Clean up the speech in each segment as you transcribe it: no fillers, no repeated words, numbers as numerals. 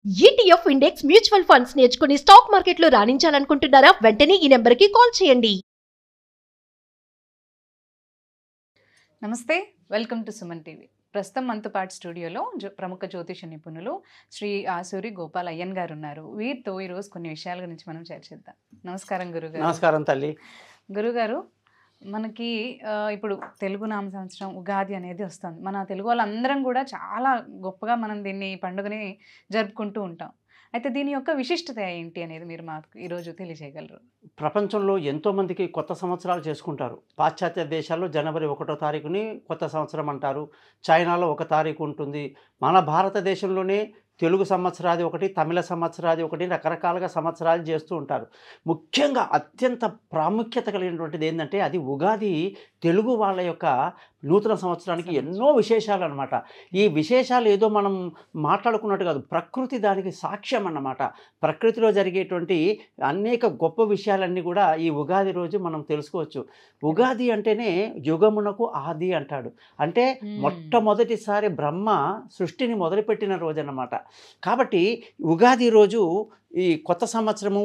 ETF index mutual funds నేర్చుకుని stock మార్కెట్లో రాణించాలనుకుంటున్నారా? వెంటనే ఈ నెంబర్కి కాల్ చేయండి. నమస్తే, వెల్కమ్ టు సుమన్ టీవీ. ప్రస్తుతం మనతో పాటు స్టూడియోలో ప్రముఖ జ్యోతిష నిపుణులు శ్రీ ఆసూరి గోపాల్ అయ్యన్ గారు ఉన్నారు. వీరితో ఈరోజు కొన్ని విషయాల గురించి మనం చర్చిద్దాం. నమస్కారం గురుగారు. నమస్కారం తల్లి. గురుగారు, మనకి ఇప్పుడు తెలుగు నామ సంవత్సరం ఉగాది అనేది వస్తుంది. మన తెలుగు వాళ్ళందరం కూడా చాలా గొప్పగా మనం దీన్ని పండుగని జరుపుకుంటూ ఉంటాం. అయితే దీని యొక్క విశిష్టత ఏంటి అనేది మీరు మాకు ఈరోజు తెలియజేయగలరు? ప్రపంచంలో ఎంతోమందికి కొత్త సంవత్సరాలు చేసుకుంటారు. పాశ్చాత్య దేశాల్లో జనవరి 1వ తారీఖుని కొత్త సంవత్సరం అంటారు. చైనాలో 1 తారీఖు ఉంటుంది. మన భారతదేశంలోనే తెలుగు సంవత్సరాది ఒకటి, తమిళ సంవత్సరాది ఒకటి, రకరకాలుగా సంవత్సరాలు చేస్తూ ఉంటారు. ముఖ్యంగా అత్యంత ప్రాముఖ్యత కలిగినటువంటిది ఏంటంటే అది ఉగాది. తెలుగు వాళ్ళ యొక్క నూతన సంవత్సరానికి ఎన్నో విశేషాలు అన్నమాట. ఈ విశేషాలు ఏదో మనం మాట్లాడుకున్నట్టు కాదు, ప్రకృతి దానికి సాక్ష్యం అన్నమాట. ప్రకృతిలో జరిగేటువంటి అనేక గొప్ప విషయాలన్నీ కూడా ఈ ఉగాది రోజు మనం తెలుసుకోవచ్చు. ఉగాది అంటేనే యుగమునకు ఆది అంటాడు. అంటే మొట్టమొదటిసారి బ్రహ్మ సృష్టిని మొదలుపెట్టిన రోజు అన్నమాట. కాబట్టి ఉగాది రోజు ఈ కొత్త సంవత్సరము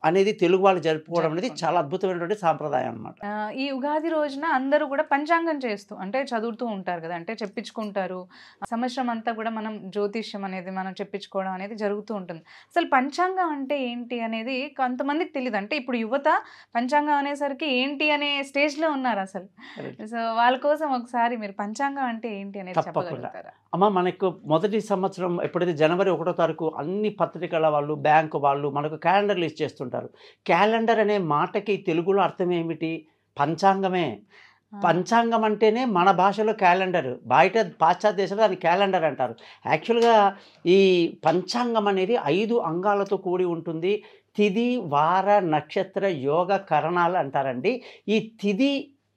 అనేది తెలుగు వాళ్ళు జరుపుకోవడం అనేది చాలా అద్భుతమైనటువంటి సాంప్రదాయం అన్నమాట. ఈ ఉగాది రోజున అందరూ కూడా పంచాంగం చేస్తూ అంటే చదువుతూ ఉంటారు కదా, అంటే చెప్పించుకుంటారు. సంవత్సరం అంతా కూడా మనం జ్యోతిష్యం అనేది మనం చెప్పించుకోవడం అనేది జరుగుతూ ఉంటుంది. అసలు పంచాంగం అంటే ఏంటి అనేది కొంతమందికి తెలియదు. అంటే ఇప్పుడు యువత పంచాంగం అనేసరికి ఏంటి అనే స్టేజ్లో ఉన్నారు అసలు. సో వాళ్ళ కోసం ఒకసారి మీరు పంచాంగం అంటే ఏంటి అనేది చెప్పగలుగుతారా? అమ్మ, మనకు మొదటి సంవత్సరం ఎప్పుడైతే జనవరి 1వ తారీఖు అన్ని పత్రికల వాళ్ళు, బ్యాంకు వాళ్ళు మనకు క్యాలెండర్లు ఇచ్చేస్తుంటారు. క్యాలెండర్ అనే మాటకి తెలుగులో అర్థం ఏమిటి? పంచాంగమే. పంచాంగం అంటేనే మన భాషలో క్యాలెండర్, బయట పాశ్చాత్య దేశంలో దాన్ని క్యాలెండర్ అంటారు. యాక్చువల్గా ఈ పంచాంగం అనేది 5 అంగాలతో కూడి ఉంటుంది. తిథి, వార, నక్షత్ర, యోగ, కరణాలు అంటారండి. ఈ తిథి,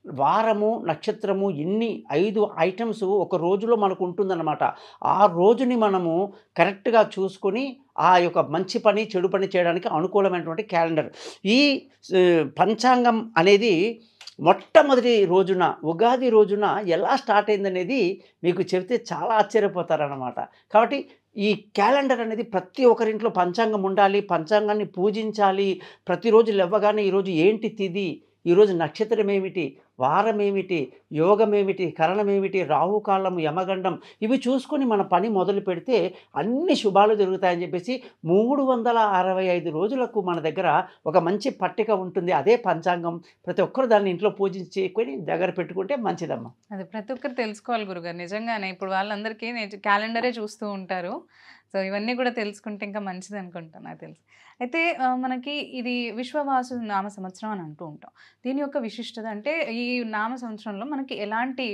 వారము, నక్షత్రము, ఇన్ని 5 ఐటమ్స్ ఒక రోజులో మనకు ఉంటుందన్నమాట. ఆ రోజుని మనము కరెక్ట్గా చూసుకొని ఆ యొక్క మంచి పని చెడు పని చేయడానికి అనుకూలమైనటువంటి క్యాలెండర్. ఈ పంచాంగం అనేది మొట్టమొదటి రోజున ఉగాది రోజున ఎలా స్టార్ట్ అయిందనేది మీకు చెబితే చాలా ఆశ్చర్యపోతారన్నమాట. కాబట్టి ఈ క్యాలెండర్ అనేది ప్రతి ఒక్కరింట్లో పంచాంగం ఉండాలి, పంచాంగాన్ని పూజించాలి. ప్రతిరోజు లేవగానే ఈరోజు ఏంటి తిథి, ఈరోజు నక్షత్రం ఏమిటి, వారం ఏమిటి, యోగం ఏమిటి, కరణం ఏమిటి, రాహుకాలము, యమగండం, ఇవి చూసుకొని మన పని మొదలు పెడితే అన్ని శుభాలు జరుగుతాయని చెప్పేసి 365 రోజులకు మన దగ్గర ఒక మంచి పట్టిక ఉంటుంది. అదే పంచాంగం. ప్రతి ఒక్కరు దాన్ని ఇంట్లో పూజించుకొని దగ్గర పెట్టుకుంటే మంచిదమ్మా. అది ప్రతి ఒక్కరు తెలుసుకోవాలి గురుగారు. నిజంగానే ఇప్పుడు వాళ్ళందరికీ క్యాలెండరే చూస్తూ ఉంటారు. సో ఇవన్నీ కూడా తెలుసుకుంటే ఇంకా మంచిది అనుకుంటాను, నాకు తెలుసు. అయితే మనకి ఇది విశ్వవాసు నామ సంవత్సరం అని అంటూ ఉంటాం. దీని యొక్క విశిష్టత అంటే ఈ నామ సంవత్సరంలో మనకి ఎలాంటి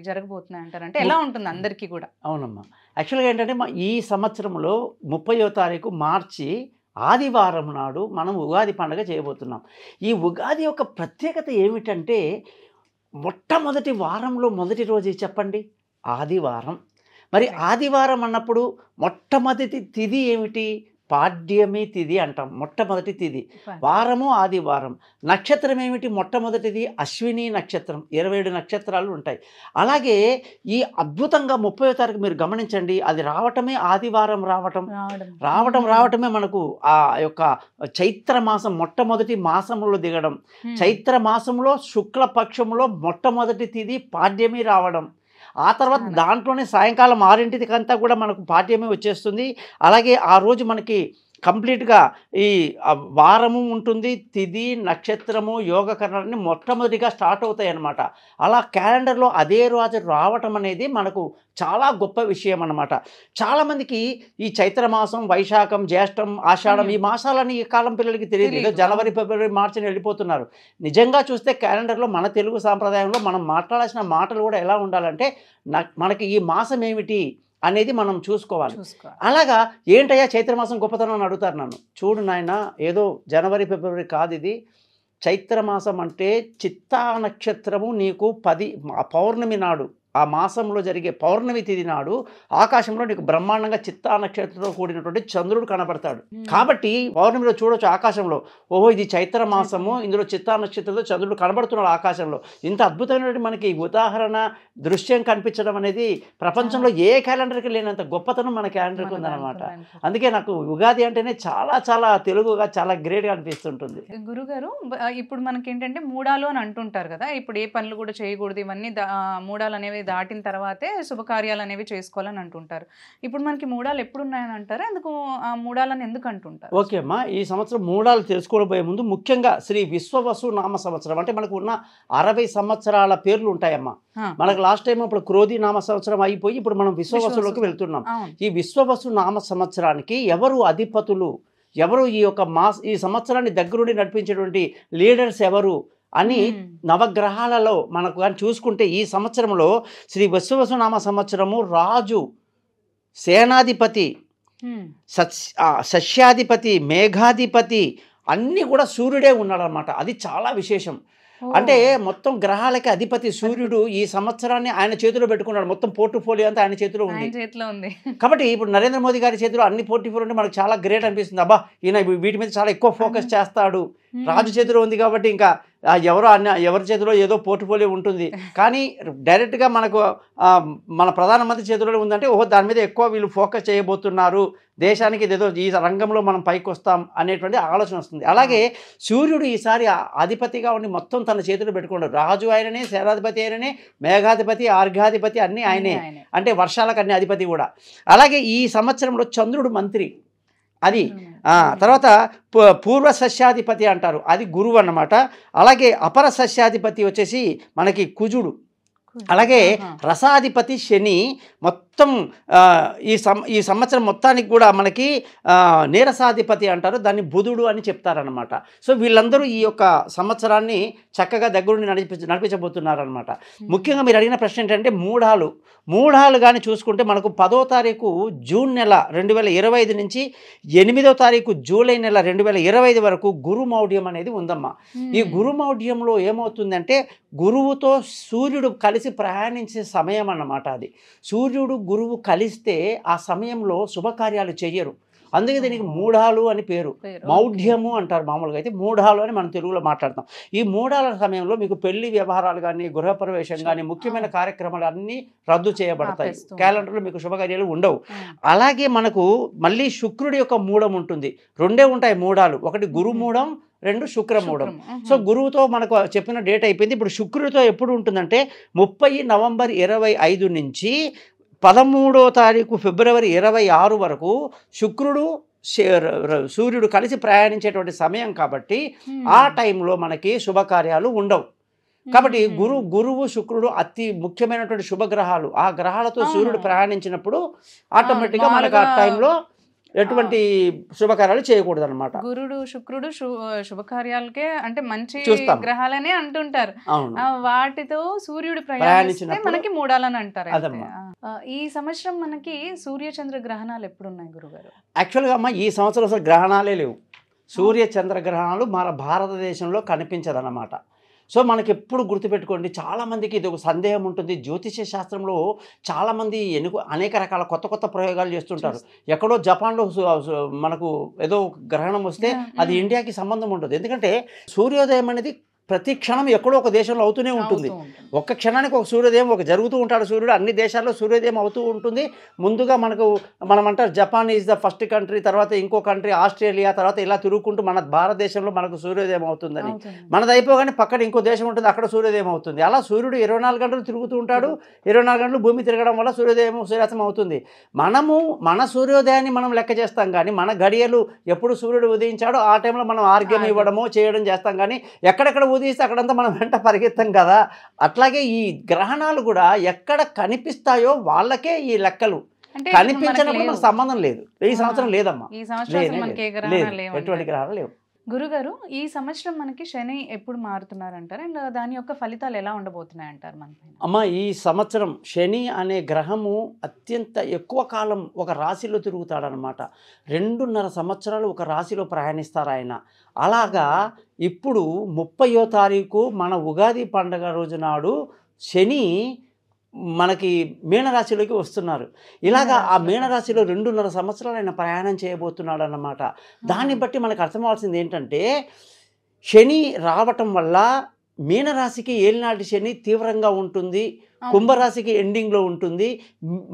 జరగబోతున్నాయి అంటారు? అంటే ఎలా ఉంటుంది అందరికీ కూడా? అవునమ్మా, యాక్చువల్గా ఏంటంటే ఈ సంవత్సరంలో 30వ తారీఖు మార్చి ఆదివారం నాడు మనం ఉగాది పండుగ చేయబోతున్నాం. ఈ ఉగాది యొక్క ప్రత్యేకత ఏమిటంటే మొట్టమొదటి వారంలో మొదటి రోజు చెప్పండి, ఆదివారం. మరి ఆదివారం అన్నప్పుడు మొట్టమొదటి తిథి ఏమిటి? పాడ్యమి తిథి అంటాం. మొట్టమొదటి తిథి వారము ఆదివారం. నక్షత్రం ఏమిటి? మొట్టమొదటిది అశ్విని నక్షత్రం. 27 నక్షత్రాలు ఉంటాయి. అలాగే ఈ అద్భుతంగా 30వ తారీఖు మీరు గమనించండి, అది రావటమే ఆదివారం రావటమే మనకు ఆ యొక్క చైత్ర మాసం మొట్టమొదటి మాసంలో దిగడం. చైత్ర మాసంలో శుక్లపక్షంలో మొట్టమొదటి తిథి పాడ్యమి రావడం. ఆ తర్వాత దాంట్లోనే సాయంకాలం 6ంటికంతా కూడా మనకు పాడ్యమి వచ్చేస్తుంది. అలాగే ఆ రోజు మనకి కంప్లీట్గా ఈ వారము ఉంటుంది, తిథి, నక్షత్రము, యోగకరణాన్ని మొట్టమొదటిగా స్టార్ట్ అవుతాయి అన్నమాట. అలా క్యాలెండర్లో అదే రోజు రావటం అనేది మనకు చాలా గొప్ప విషయం అన్నమాట. చాలామందికి ఈ చైత్రమాసం, వైశాఖం, జ్యేష్టం, ఆషాఢం ఈ మాసాలని ఈ కాలం పిల్లలకి తెలియదు. జనవరి, ఫిబ్రవరి, మార్చిని వెళ్ళిపోతున్నారు. నిజంగా చూస్తే క్యాలెండర్లో మన తెలుగు సాంప్రదాయంలో మనం మాట్లాడాల్సిన మాటలు కూడా ఎలా ఉండాలంటే మనకి ఈ మాసం ఏమిటి అనేది మనం చూసుకోవాలి. అలాగా ఏంటయ్యా చైత్రమాసం గొప్పతనం అని అడుగుతారు నన్ను. చూడు నాయన, ఏదో జనవరి ఫిబ్రవరి కాదు ఇది. చైత్రమాసం అంటే చిత్తా నక్షత్రము నీకు 10 పౌర్ణమి నాడు ఆ మాసంలో జరిగే పౌర్ణమి తిథి నాడు ఆకాశంలో నీకు బ్రహ్మాండంగా చిత్తా నక్షత్రంతో కూడినటువంటి చంద్రుడు కనబడతాడు. కాబట్టి పౌర్ణమిలో చూడొచ్చు ఆకాశంలో, ఓహో ఇది చైత్ర మాసము, ఇందులో చిత్తా నక్షత్రంతో చంద్రుడు కనబడుతున్నాడు ఆకాశంలో. ఇంత అద్భుతమైనటువంటి మనకి ఉదాహరణ దృశ్యం కనిపించడం అనేది ప్రపంచంలో ఏ క్యాలెండర్కి లేనంత గొప్పతనం మన క్యాలెండర్కి ఉందన్నమాట. అందుకే నాకు ఉగాది అంటేనే చాలా చాలా తెలుగుగా చాలా గ్రేట్గా అనిపిస్తుంటుంది. గురుగారు ఇప్పుడు మనకి ఏంటంటే మూడాలు అని అంటుంటారు కదా, ఇప్పుడు ఏ పనులు కూడా చేయకూడదు, ఇవన్నీ మూడాలు అనేవి దాటిన తర్వాతే శుభకార్యాలు అనేవి చేసుకోవాలని అంటుంటారు. ఇప్పుడు మనకి మూడాలు ఎప్పుడు ఉన్నాయని అంటారు, అందుకు ఆ మూడాలని ఎందుకు అంటుంటారు? ఓకే అమ్మా, ఈ సంవత్సరం మూడాలు తెలుసుకోబోయే ముందు ముఖ్యంగా శ్రీ విశ్వవసు నామ సంవత్సరం అంటే మనకు ఉన్న 60 సంవత్సరాల పేర్లు ఉంటాయమ్మా. మనకు లాస్ట్ టైం ఇప్పుడు క్రోధి నామ సంవత్సరం అయిపోయి ఇప్పుడు మనం విశ్వవసులోకి వెళ్తున్నాం. ఈ విశ్వవసు నామ సంవత్సరానికి ఎవరు అధిపతులు, ఎవరు ఈ సంవత్సరాన్ని దగ్గరుండి నడిపించేటువంటి లీడర్స్ ఎవరు అని నవగ్రహాలలో మనకు కానీ చూసుకుంటే ఈ సంవత్సరంలో శ్రీ విశ్వవసునామ సంవత్సరము రాజు, సేనాధిపతి, సస్యాధిపతి, మేఘాధిపతి అన్నీ కూడా సూర్యుడే ఉన్నాడు అన్నమాట. అది చాలా విశేషం. అంటే మొత్తం గ్రహాలకి అధిపతి సూర్యుడు ఈ సంవత్సరాన్ని ఆయన చేతిలో పెట్టుకున్నాడు. మొత్తం పోర్ట్ఫోలియో అంతా ఆయన చేతిలో ఉంది. కాబట్టి ఇప్పుడు నరేంద్ర మోదీ గారి చేతిలో అన్ని పోర్ట్ఫోలియో ఉంటే మనకు చాలా గ్రేట్ అనిపిస్తుంది. అబ్బా ఈయన వీటి మీద చాలా ఎక్కువ ఫోకస్ చేస్తాడు. రాజు చేతిలో ఉంది కాబట్టి ఇంకా ఎవరి చేతిలో ఏదో పోర్ట్ఫోలియో ఉంటుంది. కానీ డైరెక్ట్గా మనకు మన ప్రధానమంత్రి చేతిలో ఉందంటే ఓహో దాని మీద ఎక్కువ వీళ్ళు ఫోకస్ చేయబోతున్నారు, దేశానికి ఇదేదో ఈ రంగంలో మనం పైకి వస్తాం అనేటువంటి ఆలోచన వస్తుంది. అలాగే సూర్యుడు ఈసారి అధిపతిగా ఉండి మొత్తం తన చేతిలో పెట్టుకున్నాడు. రాజు ఆయననే, సేనాధిపతి ఆయననే, మేఘాధిపతి, ఆర్ఘాధిపతి అన్నీ ఆయనే, అంటే వర్షాలకు అన్ని అధిపతి కూడా. అలాగే ఈ సంవత్సరంలో చంద్రుడు మంత్రి, అది తర్వాత పూర్వ సస్యాధిపతి అంటారు, అది గురువు అన్నమాట. అలాగే అపర సస్యాధిపతి వచ్చేసి మనకి కుజుడు. అలాగే రసాధిపతి శని. మొత్తం ఈ సంవత్సరం మొత్తానికి కూడా మనకి నీరసాధిపతి అంటారు, దాన్ని బుధుడు అని చెప్తారనమాట. సో వీళ్ళందరూ ఈ యొక్క సంవత్సరాన్ని చక్కగా దగ్గరుండి నడిపించబోతున్నారనమాట. ముఖ్యంగా మీరు అడిగిన ప్రశ్న ఏంటంటే మూఢాలు కానీ చూసుకుంటే మనకు 10వ తారీఖు జూన్ నెల 2025 నుంచి 8వ తారీఖు జూలై నెల 2025 వరకు గురుమౌఢ్యం అనేది ఉందమ్మా. ఈ గురుమౌఢ్యంలో ఏమవుతుందంటే గురువుతో సూర్యుడు కలిసి ప్రయాణించే సమయం అన్నమాట. అది సూర్యుడు గురువు కలిస్తే ఆ సమయంలో శుభకార్యాలు చెయ్యరు. అందుకే దీనికి మూఢాలు అని పేరు. మౌఢ్యము అంటారు మామూలుగా, అయితే మూఢాలు అని మనం తెలుగులో మాట్లాడతాం. ఈ మూఢాల సమయంలో మీకు పెళ్లి వ్యవహారాలు కానీ, గృహప్రవేశం కానీ, ముఖ్యమైన కార్యక్రమాలు అన్నీ రద్దు చేయబడతాయి. క్యాలెండర్లో మీకు శుభకార్యాలు ఉండవు. అలాగే మనకు మళ్ళీ శుక్రుడి యొక్క మూఢం ఉంటుంది. 2 ఉంటాయి మూఢాలు, ఒకటి గురుమూఢం, 2 శుక్రమూఢం. సో గురువుతో మనకు చెప్పిన డేట్ అయిపోయింది. ఇప్పుడు శుక్రుడితో ఎప్పుడు ఉంటుందంటే 30 నవంబర్ 25 నుంచి 13వ తారీఖు ఫిబ్రవరి 26 వరకు శుక్రుడు సూర్యుడు కలిసి ప్రయాణించేటువంటి సమయం కాబట్టి ఆ టైంలో మనకి శుభకార్యాలు ఉండవు. కాబట్టి గురువు శుక్రుడు అతి ముఖ్యమైనటువంటి శుభగ్రహాలు. ఆ గ్రహాలతో సూర్యుడు ప్రయాణించినప్పుడు ఆటోమేటిక్గా మనకు ఆ టైంలో ఎటువంటి శుభకార్యాలు చేయకూడదు అనమాట. గురుడు శుక్రుడు శుభకార్యాలకే అంటే మంచి గ్రహాలనే అంటుంటారు. వాటితో సూర్యుడు ప్రయాణిస్తే మనకి మూడాలని అంటారు. ఈ సంవత్సరం మనకి సూర్య చంద్ర గ్రహణాలు ఎప్పుడున్నాయి గురుగారు? యాక్చువల్గా అమ్మ ఈ సంవత్సరం అసలు గ్రహణాలే లేవు. సూర్య చంద్ర గ్రహణాలు మన భారతదేశంలో కనిపించదన్నమాట. సో మనకి ఎప్పుడు గుర్తుపెట్టుకోండి, చాలామందికి ఇది ఒక సందేహం ఉంటుంది. జ్యోతిష శాస్త్రంలో చాలామంది అనేక రకాల కొత్త ప్రయోగాలు చేస్తుంటారు. ఎక్కడో జపాన్లో మనకు ఏదో గ్రహణం వస్తే అది ఇండియాకి సంబంధం ఉండదు. ఎందుకంటే సూర్యోదయం అనేది ప్రతి క్షణం ఎక్కడో ఒక దేశంలో అవుతూనే ఉంటుంది. ఒక్క క్షణానికి ఒక సూర్యోదయం జరుగుతూ ఉంటాడు. సూర్యుడు అన్ని దేశాల్లో సూర్యోదయం అవుతూ ఉంటుంది. ముందుగా మనం అంటారు Japan is the first country, తర్వాత ఇంకో కంట్రీ ఆస్ట్రేలియా, తర్వాత ఇలా తిరుగుకుంటూ మన భారతదేశంలో మనకు సూర్యోదయం అవుతుందని. మనది అయిపోగానే పక్కన ఇంకో దేశం ఉంటుంది, అక్కడ సూర్యోదయం అవుతుంది. అలా సూర్యుడు 24 గంటలు తిరుగుతూ ఉంటాడు. 24 గంటలు భూమి తిరగడం వల్ల సూర్యాస్తం అవుతుంది. మన సూర్యోదయాన్ని మనం లెక్క చేస్తాం కానీ మన గడియలు ఎప్పుడు సూర్యుడు ఉదయించాడో ఆ టైంలో మనం ఆర్గ్యం ఇవ్వడమో చేయడం చేస్తాం. కానీ ఎక్కడెక్కడ ఉదయిస్తే అక్కడంతా మనం వెంట పరిగెత్తాం కదా. అట్లాగే ఈ గ్రహణాలు కూడా ఎక్కడ కనిపిస్తాయో వాళ్ళకే ఈ లెక్కలు, కనిపించినప్పుడు మనకు సంబంధం లేదు. ఈ సంవత్సరం లేదమ్మా, ఎటువంటి గ్రహాలు లేవు. గురుగారు ఈ సంవత్సరం మనకి శని ఎప్పుడు మారుతున్నారంటారు, అండ్ దాని యొక్క ఫలితాలు ఎలా ఉండబోతున్నాయి అంటారు మనపైన? అమ్మ ఈ సంవత్సరం శని అనే గ్రహము అత్యంత ఎక్కువ కాలం ఒక రాశిలో తిరుగుతాడనమాట. 2.5 సంవత్సరాలు ఒక రాశిలో ప్రయాణిస్తారు ఆయన. అలాగా ఇప్పుడు 30వ తారీఖు మన ఉగాది పండుగ రోజు నాడు శని మనకి మీనరాశిలోకి వస్తున్నారు. ఇలాగా ఆ మీనరాశిలో 2.5 సంవత్సరాలు ఆయన ప్రయాణం చేయబోతున్నాడు అన్నమాట. దాన్ని బట్టి మనకు అర్థమవలసింది ఏంటంటే శని రావటం వల్ల మీనరాశికి ఏలినాటి శని తీవ్రంగా ఉంటుంది, కుంభరాశికి ఎండింగ్లో ఉంటుంది,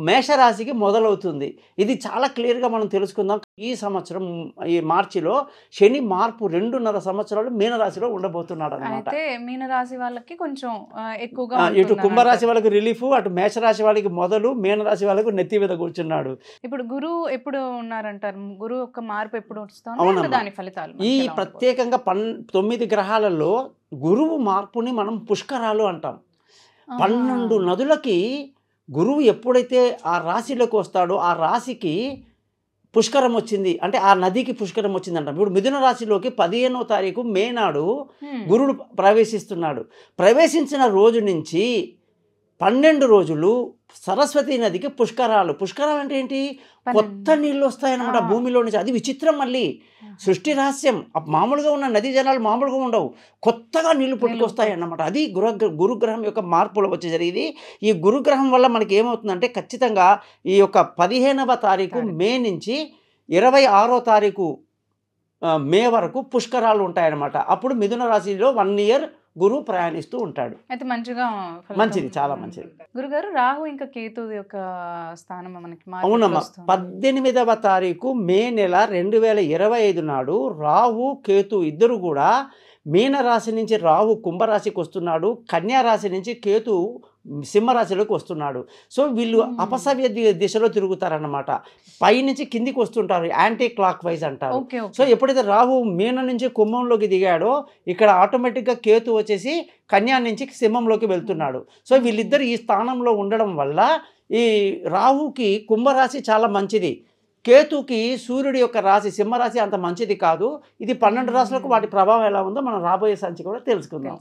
మేషరాశికి మొదలవుతుంది. ఇది చాలా క్లియర్గా మనం తెలుసుకుందాం. ఈ సంవత్సరం ఈ మార్చిలో శని మార్పు 2.5 సంవత్సరాలు మీనరాశిలో ఉండబోతున్నాడు అనమాట. అయితే మీనరాశి వాళ్ళకి కొంచెం ఎక్కువగా ఇటు కుంభరాశి వాళ్ళకి రిలీఫ్, అటు మేషరాశి వాళ్ళకి మొదలు, మీనరాశి వాళ్ళకు నెత్తి మీద కూర్చున్నాడు. ఇప్పుడు గురువు ఎప్పుడు ఉన్నారంటారు? గురువు యొక్క మార్పు ఎప్పుడు వస్తుంది? అవునమ్మా. దాని ఫలితాలు ఈ ప్రత్యేకంగా 9 గ్రహాలలో గురువు మార్పుని మనం పుష్కరాలు అంటాం. 12 నదులకి గురువు ఎప్పుడైతే ఆ రాశిలోకి వస్తాడో ఆ రాశికి పుష్కరం వచ్చింది అంటే ఆ నదికి పుష్కరం వచ్చింది అంటాం. ఇప్పుడు మిథున రాశిలోకి 15వ తారీఖు మే నాడు గురుడు ప్రవేశిస్తున్నాడు. ప్రవేశించిన రోజు నుంచి 12 రోజులు సరస్వతి నదికి పుష్కరాలు. పుష్కరాలు అంటే ఏంటి? కొత్త నీళ్ళు వస్తాయన్నమాట భూమిలో నుంచి. అది విచిత్రం. మళ్ళీ సృష్టి రహస్యం. మామూలుగా ఉన్న నదీ జలాలు మామూలుగా ఉండవు, కొత్తగా నీళ్లు పుట్టుకొస్తాయి అన్నమాట. అది గురుగ్రహం యొక్క మార్పులు వచ్చి జరిగింది. ఈ గురుగ్రహం వల్ల మనకి ఏమవుతుందంటే ఖచ్చితంగా ఈ యొక్క 15వ తారీఖు మే నుంచి 26వ తారీఖు మే వరకు పుష్కరాలు ఉంటాయన్నమాట. అప్పుడు మిథున రాశిలో 1 ఇయర్ గురువు ప్రయాణిస్తూ ఉంటాడు. అయితే మంచిగా మంచిది, చాలా మంచిది. గురుగారు, రాహు ఇంకా కేతు యొక్క స్థానం మనకి అవునమ్మా. 18వ తారీఖు మే నెల 2025 నాడు రాహు కేతు ఇద్దరు కూడా మీనరాశి నుంచి రాహు కుంభరాశికి వస్తున్నాడు, కన్యా రాశి నుంచి కేతు సింహరాశిలోకి వస్తున్నాడు. సో వీళ్ళు అపసవ్య దిశలో తిరుగుతారన్నమాట. పైనుంచి కిందికి వస్తుంటారు, యాంటీ క్లాక్ వైజ్ అంటారు. సో ఎప్పుడైతే రాహు మీన నుంచి కుంభంలోకి దిగాడో ఇక్కడ ఆటోమేటిక్గా కేతు వచ్చేసి కన్యా నుంచి సింహంలోకి వెళ్తున్నాడు. సో వీళ్ళిద్దరు ఈ స్థానంలో ఉండడం వల్ల ఈ రాహుకి కుంభరాశి చాలా మంచిది, కేతుకి సూర్యుడి యొక్క రాశి సింహరాశి అంత మంచిది కాదు. ఇది 12 రాశులకు వాటి ప్రభావం ఎలా ఉందో మనం రాబోయే సంచి కూడా తెలుసుకుందాం.